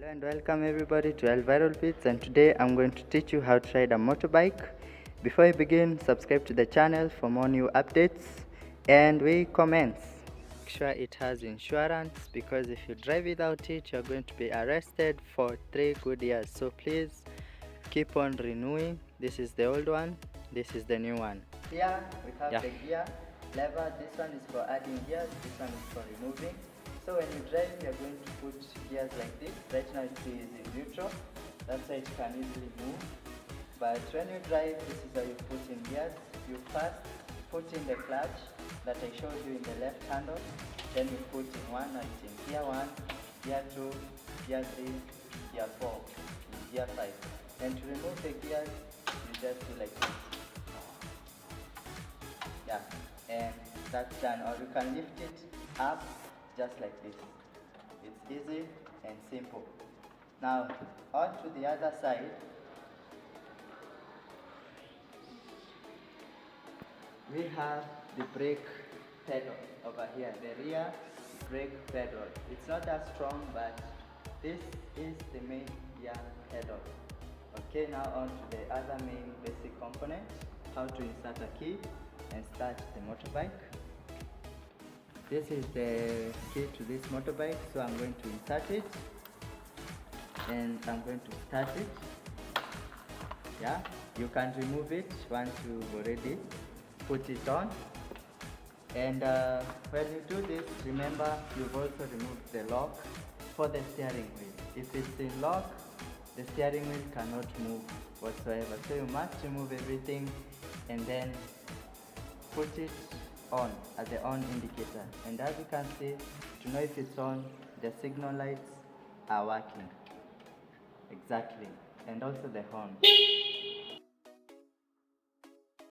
Hello and welcome everybody to Viral Bits, and today I'm going to teach you how to ride a motorbike. Before I begin, subscribe to the channel for more new updates, and we commence. Make sure it has insurance, because if you drive without it you're going to be arrested for 3 good years. So please keep on renewing. This is the old one, this is the new one. Here we have the gear lever. This one is for adding gears, this one is for removing. So when you drive, you're going to put gears like this. Right now it is in neutral, that's why it can easily move. But when you drive, this is how you put in gears. You first put in the clutch that I showed you in the left handle. Then you put in one, and it's in gear 1, gear 2, gear 3, gear 4, gear 5. And to remove the gears, you just do like this. Yeah, and that's done. Or you can lift it up just like this. It's easy and simple. Now on to the other side. We have the brake pedal over here, the rear brake pedal. It's not that strong, but this is the main gear pedal. Okay, now on to the other main basic component, how to insert a key and start the motorbike. This is the key to this motorbike, so I'm going to insert it and I'm going to start it. Yeah, you can remove it once you've already put it on. And when you do this, remember you've also removed the lock for the steering wheel. If it's in lock, the steering wheel cannot move whatsoever, so you must remove everything and then put it on at the on indicator. And as you can see, to know if it's on, the signal lights are working exactly, and also the horn.